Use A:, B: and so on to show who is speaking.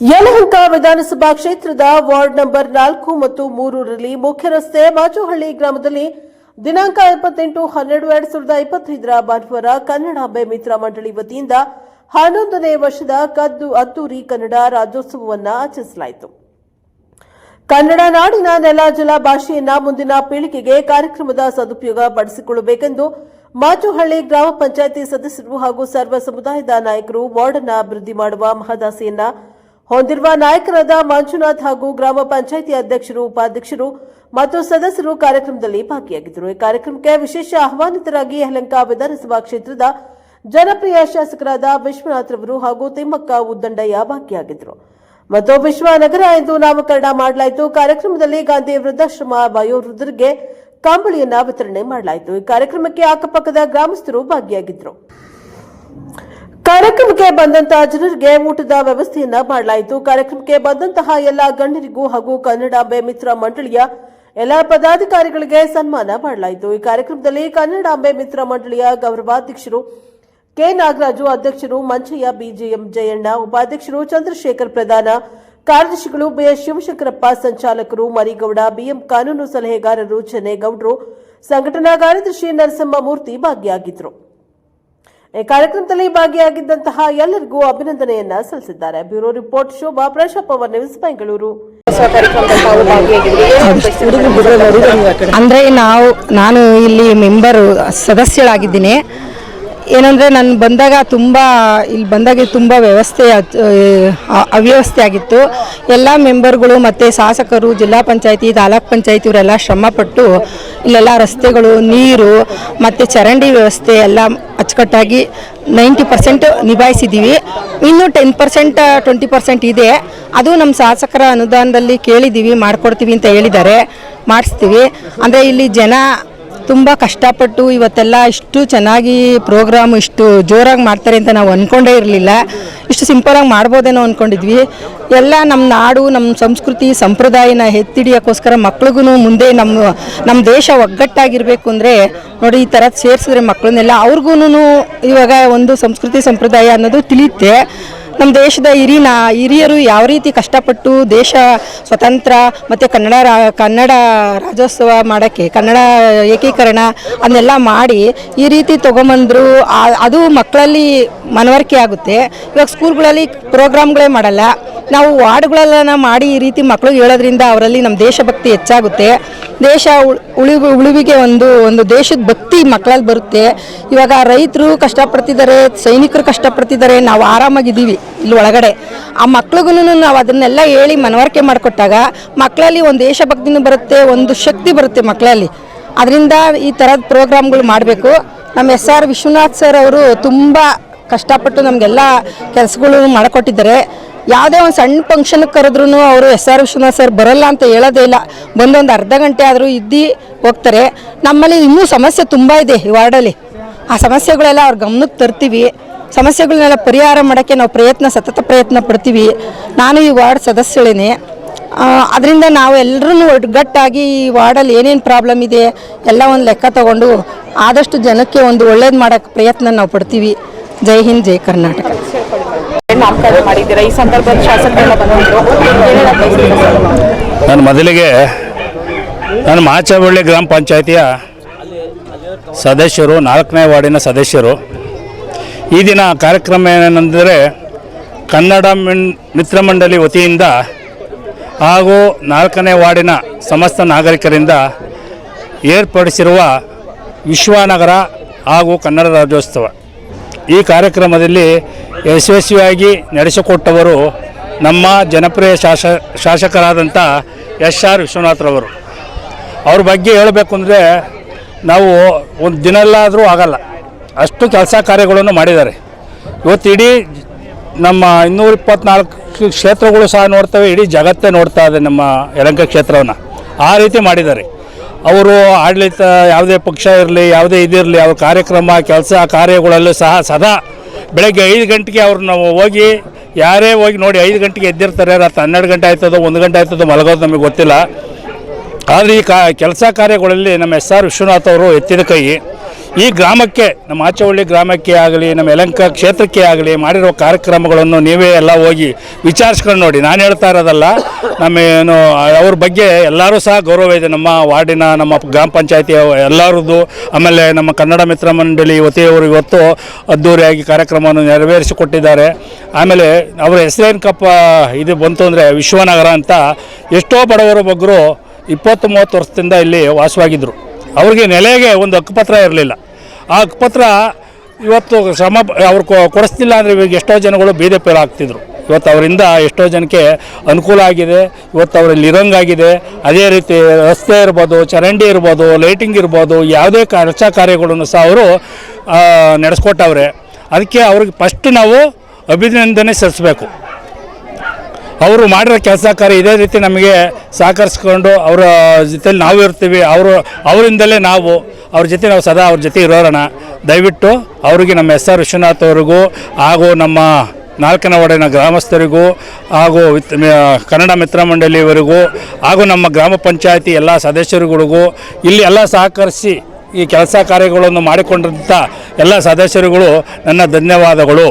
A: ಯಲಹಂಕ ವಿಧಾನಸಭಾ ಕ್ಷೇತ್ರದ ward number 4 ಮತ್ತು 3 ರಲ್ಲಿ ಮುಖ್ಯ ರಸ್ತೆ ಮಾಚುಹಳ್ಳಿ ಗ್ರಾಮದಲ್ಲಿ ದಿನಾಂಕ 28/12/2025 ಭಾನುವಾರ ಕನ್ನಡಾಂಬೆ ಮಿತ್ರ ಮಂಡಳಿ ವತಿಯಿಂದ 11ನೇ ವರ್ಷದ ಅದ್ದೂರಿ ಕನ್ನಡ ರಾಜ್ಯೋತ್ಸವವನ್ನು ಆಚರಿಸಲಾಯಿತು. ಕನ್ನಡ ನಾಡಿನ ನೆಲ ಜಲ ಭಾಷೆಯನ್ನ ಮುಂದಿನ ಪೀಳಿಗೆಗೆ ಕಾರ್ಯಕ್ರಮದ ಸದುಪಯೋಗ ಪಡಿಸಿಕೊಳ್ಳಬೇಕೆಂದು ಮಾಚುಹಳ್ಳಿ ಗ್ರಾಮ ಪಂಚಾಯಿತಿ ಸದಸ್ಯರು ಹಾಗೂ ಸರ್ವ ಸಮುದಾಯದ ನಾಯಕರು ವಾರ್ಡ್ ಅನ್ನು ಅಭಿವೃದ್ಧಿ ಮಾಡುವ ಮಹದಾಸೆಯನ್ನ ಹೊಂದಿರುವ ನಾಯಕರಾದ ಮಂಜುನಾಥ್ ಹಾಗೂ ಗ್ರಾಮ ಪಂಚಾಯಿತಿ ಅಧ್ಯಕ್ಷರು, ಉಪಾಧ್ಯಕ್ಷರು ಮತ್ತು ಸದಸ್ಯರು ಕಾರ್ಯಕ್ರಮದಲ್ಲಿ ಭಾಗಿಯಾಗಿದ್ದರು. ಈ ಕಾರ್ಯಕ್ರಮಕ್ಕೆ ವಿಶೇಷ ಆಹ್ವಾನಿತರಾಗಿ ಯಲಹಂಕ ವಿಧಾನಸಭಾ ಕ್ಷೇತ್ರದ ಜನಪ್ರಿಯ ಶಾಸಕರಾದ ವಿಶ್ವನಾಥ್ ರವರು ಹಾಗೂ ತಿಮ್ಮಕ್ಕ ಉದ್ದಂಡಯ್ಯ ಭಾಗಿಯಾಗಿದ್ದರು ಮತ್ತು ವಿಶ್ವನಗರ ಎಂದು ನಾಮಕರಣ ಮಾಡಲಾಯಿತು. ಕಾರ್ಯಕ್ರಮದಲ್ಲಿ ಗಾಂಧಿ ವೃದ್ಧಾಶ್ರಮ ವಯೋವೃದ್ಧರಿಗೆ ಕಂಬಳಿಯನ್ನ ವಿತರಣೆ ಮಾಡಲಾಯಿತು. ಈ ಕಾರ್ಯಕ್ರಮಕ್ಕೆ ಅಕ್ಕಪಕ್ಕದ ಗ್ರಾಮಸ್ಥರು ಭಾಗಿಯಾಗಿದ್ದರು. ಕಾರ್ಯಕ್ರಮಕ್ಕೆ ಬಂದಂತಹ ಜನರಿಗೆ ಊಟದ ವ್ಯವಸ್ಥೆಯನ್ನ ಮಾಡಲಾಯಿತು. ಕಾರ್ಯಕ್ರಮಕ್ಕೆ ಬಂದಂತಹ ಎಲ್ಲ ಗಣ್ಯರಿಗೂ ಹಾಗೂ ಕನ್ನಡಾಂಬೆ ಮಿತ್ರ ಮಂಡಳಿಯ ಎಲ್ಲ ಪದಾಧಿಕಾರಿಗಳಿಗೆ ಸನ್ಮಾನ ಮಾಡಲಾಯಿತು. ಈ ಕಾರ್ಯಕ್ರಮದಲ್ಲಿ ಕನ್ನಡಾಂಬೆ ಮಿತ್ರ ಮಂಡಳಿಯ ಗೌರವಾಧ್ಯಕ್ಷರು ಕೆ ನಾಗರಾಜು, ಅಧ್ಯಕ್ಷರು ಮಂಚಯ್ಯ, ಬಿಜೆಎಂ ಜಯಣ್ಣ, ಉಪಾಧ್ಯಕ್ಷರು ಚಂದ್ರಶೇಖರ್, ಪ್ರಧಾನ ಕಾರ್ಯದರ್ಶಿಗಳು ಬಿಎಸ್ ಶಿವಶಂಕರಪ್ಪ, ಸಂಚಾಲಕರು ಮರಿಗೌಡ, ಬಿಎಂ ಕಾನೂನು ಸಲಹೆಗಾರರು ಚೆನ್ನೇಗೌಡರು, ಸಂಘಟನಾ ಕಾರ್ಯದರ್ಶಿ ನರಸಿಂಹಮೂರ್ತಿ ಭಾಗಿಯಾಗಿದ್ದರು. ಈ ಕಾರ್ಯಕ್ರಮದಲ್ಲಿ ಭಾಗಿಯಾಗಿದ್ದಂತಹ ಎಲ್ಲರಿಗೂ ಅಭಿನಂದನೆಯನ್ನ ಸಲ್ಲಿಸಿದ್ದಾರೆ. ಬ್ಯೂರೋ ರಿಪೋರ್ಟ್ ಶೋಭಾ, ಪ್ರಶಾಪವರ್ ನ್ಯೂಸ್, ಬೆಂಗಳೂರು.
B: ಅಂದ್ರೆ ನಾನು ಇಲ್ಲಿ ಮೆಂಬರ್ ಸದಸ್ಯಳಾಗಿದ್ದೀನಿ. ಏನಂದರೆ ನಾನು ಬಂದಾಗ ತುಂಬ ವ್ಯವಸ್ಥೆ ಅವ್ಯವಸ್ಥೆ ಆಗಿತ್ತು. ಎಲ್ಲ ಮೆಂಬರ್ಗಳು ಮತ್ತು ಶಾಸಕರು, ಜಿಲ್ಲಾ ಪಂಚಾಯತಿ, ತಾಲೂಕ್ ಪಂಚಾಯತಿ ಇವರೆಲ್ಲ ಶ್ರಮಪಟ್ಟು ಇಲ್ಲೆಲ್ಲ ರಸ್ತೆಗಳು, ನೀರು ಮತ್ತು ಚರಂಡಿ ವ್ಯವಸ್ಥೆ ಎಲ್ಲ ಅಚ್ಚುಕಟ್ಟಾಗಿ 90% ನಿಭಾಯಿಸಿದ್ದೀವಿ. ಇನ್ನೂ 10% 20% ಇದೆ. ಅದು ನಮ್ಮ ಶಾಸಕರ ಅನುದಾನದಲ್ಲಿ ಕೇಳಿದ್ದೀವಿ, ಮಾಡಿಕೊಡ್ತೀವಿ ಅಂತ ಹೇಳಿದ್ದಾರೆ, ಮಾಡಿಸ್ತೀವಿ. ಅಂದರೆ ಇಲ್ಲಿ ಜನ ತುಂಬ ಕಷ್ಟಪಟ್ಟು ಇವತ್ತೆಲ್ಲ ಇಷ್ಟು ಚೆನ್ನಾಗಿ ಪ್ರೋಗ್ರಾಮ್ ಇಷ್ಟು ಜೋರಾಗಿ ಮಾಡ್ತಾರೆ ಅಂತ ನಾವು ಅಂದ್ಕೊಂಡೇ ಇರಲಿಲ್ಲ. ಇಷ್ಟು ಸಿಂಪಲಾಗಿ ಮಾಡ್ಬೋದೇನೋ ಅಂದ್ಕೊಂಡಿದ್ವಿ. ಎಲ್ಲ ನಮ್ಮ ನಾಡು, ನಮ್ಮ ಸಂಸ್ಕೃತಿ ಸಂಪ್ರದಾಯನ ಎತ್ತಿಡಿಯೋಕ್ಕೋಸ್ಕರ ಮಕ್ಳಿಗೂ ಮುಂದೆ ನಮ್ಮ ದೇಶ ಒಗ್ಗಟ್ಟಾಗಿರಬೇಕು ಅಂದರೆ ನೋಡಿ, ಈ ಥರ ಸೇರಿಸಿದ್ರೆ ಮಕ್ಕಳನ್ನೆಲ್ಲ ಅವ್ರಿಗೂ ಇವಾಗ ಒಂದು ಸಂಸ್ಕೃತಿ ಸಂಪ್ರದಾಯ ಅನ್ನೋದು ತಿಳಿಯುತ್ತೆ. ನಮ್ಮ ದೇಶದ ಹಿರಿಯರು ಯಾವ ರೀತಿ ಕಷ್ಟಪಟ್ಟು ದೇಶ ಸ್ವತಂತ್ರ ಮತ್ತು ಕನ್ನಡ ರಾಜ್ಯೋತ್ಸವ ಮಾಡೋಕ್ಕೆ, ಕನ್ನಡ ಏಕೀಕರಣ ಅದನ್ನೆಲ್ಲ ಮಾಡಿ ಈ ರೀತಿ ತೊಗೊಂಬಂದರು. ಅದು ಮಕ್ಕಳಲ್ಲಿ ಮನವರಿಕೆ ಆಗುತ್ತೆ. ಇವಾಗ ಸ್ಕೂಲ್ಗಳಲ್ಲಿ ಪ್ರೋಗ್ರಾಮ್ಗಳೇ ಮಾಡಲ್ಲ, ನಾವು ವಾರ್ಡ್ಗಳೆಲ್ಲ ಮಾಡಿ ಈ ರೀತಿ ಮಕ್ಕಳಿಗೆ ಹೇಳೋದ್ರಿಂದ ಅವರಲ್ಲಿ ನಮ್ಮ ದೇಶಭಕ್ತಿ ಹೆಚ್ಚಾಗುತ್ತೆ. ದೇಶ ಉಳಿವಿಗೆ ಒಂದು ದೇಶದ ಭಕ್ತಿ ಮಕ್ಕಳಲ್ಲಿ ಬರುತ್ತೆ. ಇವಾಗ ರೈತರು ಕಷ್ಟಪಡ್ತಿದ್ದಾರೆ, ಸೈನಿಕರು ಕಷ್ಟಪಡ್ತಿದ್ದಾರೆ, ನಾವು ಆರಾಮಾಗಿದ್ದೀವಿ ಇಲ್ಲಿ ಒಳಗಡೆ. ಆ ಮಕ್ಳಿಗೂ ನಾವು ಅದನ್ನೆಲ್ಲ ಹೇಳಿ ಮನವರಿಕೆ ಮಾಡಿಕೊಟ್ಟಾಗ ಮಕ್ಕಳಲ್ಲಿ ಒಂದು ದೇಶಭಕ್ತಿನೂ ಬರುತ್ತೆ, ಒಂದು ಶಕ್ತಿ ಬರುತ್ತೆ ಮಕ್ಕಳಲ್ಲಿ. ಅದರಿಂದ ಈ ಥರದ ಪ್ರೋಗ್ರಾಮ್ಗಳು ಮಾಡಬೇಕು. ನಮ್ಮ SR ವಿಶ್ವನಾಥ್ ಸರ್ ಅವರು ತುಂಬ ಕಷ್ಟಪಟ್ಟು ನಮಗೆಲ್ಲ ಕೆಲಸಗಳು ಮಾಡಿಕೊಟ್ಟಿದ್ದಾರೆ. ಯಾವುದೇ ಒಂದು ಸಣ್ಣ ಫಂಕ್ಷನ್ಗೆ ಕರೆದ್ರೂ ಅವರು SR ವಿಶ್ವನಾಥ್ ಸರ್ ಬರೋಲ್ಲ ಅಂತ ಹೇಳೋದೇ ಇಲ್ಲ. ಬಂದೊಂದು ಅರ್ಧ ಗಂಟೆ ಆದರೂ ಇದ್ದು ಹೋಗ್ತಾರೆ. ನಮ್ಮಲ್ಲಿ ಇನ್ನೂ ಸಮಸ್ಯೆ ತುಂಬ ಇದೆ ಈ ವಾರ್ಡಲ್ಲಿ. ಆ ಸಮಸ್ಯೆಗಳೆಲ್ಲ ಅವ್ರ ಗಮನಕ್ಕೆ ತರ್ತೀವಿ. ಸಮಸ್ಯೆಗಳನ್ನೆಲ್ಲ ಪರಿಹಾರ ಮಾಡೋಕ್ಕೆ ನಾವು ಸತತ ಪ್ರಯತ್ನ ಪಡ್ತೀವಿ. ನಾನು ಈ ವಾರ್ಡ್ ಸದಸ್ಯಳೇನೆ. ಅದರಿಂದ ನಾವು ಎಲ್ಲರೂ ಒಗ್ಗಟ್ಟಾಗಿ ಈ ವಾರ್ಡಲ್ಲಿ ಏನೇನು ಪ್ರಾಬ್ಲಮ್ ಇದೆ ಎಲ್ಲ ಒಂದು ಲೆಕ್ಕ ತಗೊಂಡು ಆದಷ್ಟು ಜನಕ್ಕೆ ಒಂದು ಒಳ್ಳೇದು ಮಾಡೋಕ್ಕೆ ಪ್ರಯತ್ನ ನಾವು ಪಡ್ತೀವಿ. ಜೈ ಹಿಂದ್, ಜೈ ಕರ್ನಾಟಕ.
A: ಈ ಸಂದರ್ಭದಲ್ಲಿ ಶಾಸಕರೆಲ್ಲ ಬಂದಿದ್ರು.
C: ನಾನು ಮೊದಲಿಗೆ ಮಾಚುಹಳ್ಳಿ ಗ್ರಾಮ ಪಂಚಾಯಿತಿಯ ಸದಸ್ಯರು, 4ನೇ ವಾರ್ಡಿನ ಸದಸ್ಯರು. ಈ ದಿನ ಕಾರ್ಯಕ್ರಮ ಏನೆಂದರೆ ಕನ್ನಡ ಮಿತ್ರ ಮಂಡಳಿ ವತಿಯಿಂದ ಹಾಗೂ 4ನೇ ವಾರ್ಡಿನ ಸಮಸ್ತ ನಾಗರಿಕರಿಂದ ಏರ್ಪಡಿಸಿರುವ ವಿಶ್ವನಗರ ಹಾಗೂ ಕನ್ನಡ ರಾಜ್ಯೋತ್ಸವ ಈ ಕಾರ್ಯಕ್ರಮದಲ್ಲಿ ಯಶಸ್ವಿಯಾಗಿ ನಡೆಸಿಕೊಟ್ಟವರು ನಮ್ಮ ಜನಪ್ರಿಯ ಶಾಸಕರಾದಂಥ SR ವಿಶ್ವನಾಥ್ ರವರು. ಅವ್ರ ಬಗ್ಗೆ ಹೇಳಬೇಕು ಅಂದರೆ ನಾವು ಒಂದು ದಿನಲ್ಲಾದರೂ ಆಗಲ್ಲ, ಅಷ್ಟು ಕೆಲಸ ಕಾರ್ಯಗಳನ್ನು ಮಾಡಿದ್ದಾರೆ. ಇವತ್ತು ಇಡೀ ನಮ್ಮ 224 ಕ್ಷೇತ್ರಗಳು ಸಹ ನೋಡ್ತವೆ, ಇಡೀ ಜಗತ್ತೇ ನೋಡ್ತಾ ಇದೆ ನಮ್ಮ ಯಲಹಂಕ ಕ್ಷೇತ್ರವನ್ನು. ಆ ರೀತಿ ಮಾಡಿದ್ದಾರೆ ಅವರು. ಆಡಳಿತ ಯಾವುದೇ ಪಕ್ಷ ಇರಲಿ, ಯಾವುದೇ ಇದಿರಲಿ, ಅವ್ರ ಕಾರ್ಯಕ್ರಮ ಕೆಲಸ ಕಾರ್ಯಗಳಲ್ಲೂ ಸಹ ಸದಾ ಬೆಳಗ್ಗೆ 5 ಗಂಟೆಗೆ ಅವ್ರು ನಾವು ಹೋಗಿ ಯಾರೇ ಹೋಗಿ ನೋಡಿ 5 ಗಂಟೆಗೆ ಎದ್ದಿರ್ತಾರೆ. ರಾತ್ರಿ 12 ಗಂಟೆ ಆಯ್ತದೋ 1 ಗಂಟೆ ಆಯ್ತದೋ ಮಲಗೋದು ನಮಗೆ ಗೊತ್ತಿಲ್ಲ. ಆದರೆ ಈ ಕೆಲಸ ಕಾರ್ಯಗಳಲ್ಲಿ ನಮ್ಮ SR ವಿಶ್ವನಾಥ್ ಅವರು ಎತ್ತಿದ ಕೈ. ಈ ಗ್ರಾಮಕ್ಕೆ, ನಮ್ಮ ಆಚವಳ್ಳಿ ಗ್ರಾಮಕ್ಕೆ ಆಗಲಿ, ನಮ್ಮ ಯಲಹಂಕ ಕ್ಷೇತ್ರಕ್ಕೆ ಆಗಲಿ ಮಾಡಿರೋ ಕಾರ್ಯಕ್ರಮಗಳನ್ನು ನೀವೇ ಎಲ್ಲ ಹೋಗಿ ವಿಚಾರಿಸ್ಕೊಂಡು ನೋಡಿ. ನಾನು ಹೇಳ್ತಾ ಇರೋದಲ್ಲ, ನಮ್ಮ ಏನು ಅವ್ರ ಬಗ್ಗೆ ಎಲ್ಲರೂ ಸಹ ಗೌರವ ಇದೆ. ನಮ್ಮ ವಾರ್ಡಿನ, ನಮ್ಮ ಗ್ರಾಮ ಪಂಚಾಯತಿ ಎಲ್ಲರದ್ದು, ಆಮೇಲೆ ನಮ್ಮ ಕನ್ನಡ ಮಿತ್ರ ಮಂಡಳಿ ವತಿಯವರು ಇವತ್ತು ಅದ್ದೂರಿಯಾಗಿ ಕಾರ್ಯಕ್ರಮವನ್ನು ನೆರವೇರಿಸಿಕೊಟ್ಟಿದ್ದಾರೆ. ಆಮೇಲೆ ಅವರ ಹೆಸರೇನಕ್ಕಪ್ಪ ಇದು ಬಂತು ಅಂದರೆ ವಿಶ್ವನಗರ ಅಂತ. ಎಷ್ಟೋ ಬಡವರು ಬಗ್ಗರು 20-30 ವರ್ಷದಿಂದ ಇಲ್ಲಿ ವಾಸವಾಗಿದ್ದರು. ಅವ್ರಿಗೆ ನೆಲೆಗೆ ಒಂದು ಹಕ್ಕುಪತ್ರ ಇರಲಿಲ್ಲ. ಆ ಹಕ್ಕುಪತ್ರ ಇವತ್ತು ಅವ್ರು ಕೊಡಿಸ್ತಿಲ್ಲ ಅಂದರೆ ಇವಾಗ ಎಷ್ಟೋ ಜನಗಳು ಬೀದಿ ಪಾಲಾಗ್ತಿದ್ರು. ಇವತ್ತು ಅವರಿಂದ ಎಷ್ಟೋ ಜನಕ್ಕೆ ಅನುಕೂಲ ಆಗಿದೆ. ಇವತ್ತು ಅವರಲ್ಲಿ ಇರೋಂಗಾಗಿದೆ. ಅದೇ ರೀತಿ ರಸ್ತೆ ಇರ್ಬೋದು, ಚರಂಡಿ ಇರ್ಬೋದು, ಲೈಟಿಂಗ್ ಇರ್ಬೋದು, ಯಾವುದೇ ಕೆಲಸ ಕಾರ್ಯಗಳನ್ನು ಸಹ ಅವರು ನಡೆಸ್ಕೊಟ್ಟವ್ರೆ. ಅದಕ್ಕೆ ಅವ್ರಿಗೆ ಫಸ್ಟ್ ನಾವು ಅಭಿನಂದನೆ ಸಲ್ಲಿಸಬೇಕು. ಅವರು ಮಾಡಿರೋ ಕೆಲಸ ಕಾರ್ಯ ಇದೇ ರೀತಿ ನಮಗೆ ಸಹಕರಿಸ್ಕೊಂಡು ಅವರ ಜೊತೆಲಿ ನಾವು ಇರ್ತೀವಿ. ಅವರಿಂದಲೇ ನಾವು ಅವ್ರ ಜೊತೆ ನಾವು ಸದಾ ಅವ್ರ ಜೊತೆ ಇರೋಣ. ದಯವಿಟ್ಟು ಅವರಿಗೆ ನಮ್ಮ SR ವಿಶ್ವನಾಥ್ ಅವರಿಗೂ ಹಾಗೂ ನಮ್ಮ 4ನೇ ವಾರ್ಡಿನ ಗ್ರಾಮಸ್ಥರಿಗೂ ಹಾಗೂ ಕನ್ನಡ ಮಿತ್ರ ಮಂಡಳಿಯವರಿಗೂ ಹಾಗೂ ನಮ್ಮ ಗ್ರಾಮ ಪಂಚಾಯತಿ ಎಲ್ಲ ಸದಸ್ಯರುಗಳಿಗೂ ಇಲ್ಲಿ ಎಲ್ಲ ಸಹಕರಿಸಿ ಈ ಕೆಲಸ ಕಾರ್ಯಗಳನ್ನು ಮಾಡಿಕೊಂಡಂಥ ಎಲ್ಲ ಸದಸ್ಯರುಗಳು ನನ್ನ ಧನ್ಯವಾದಗಳು.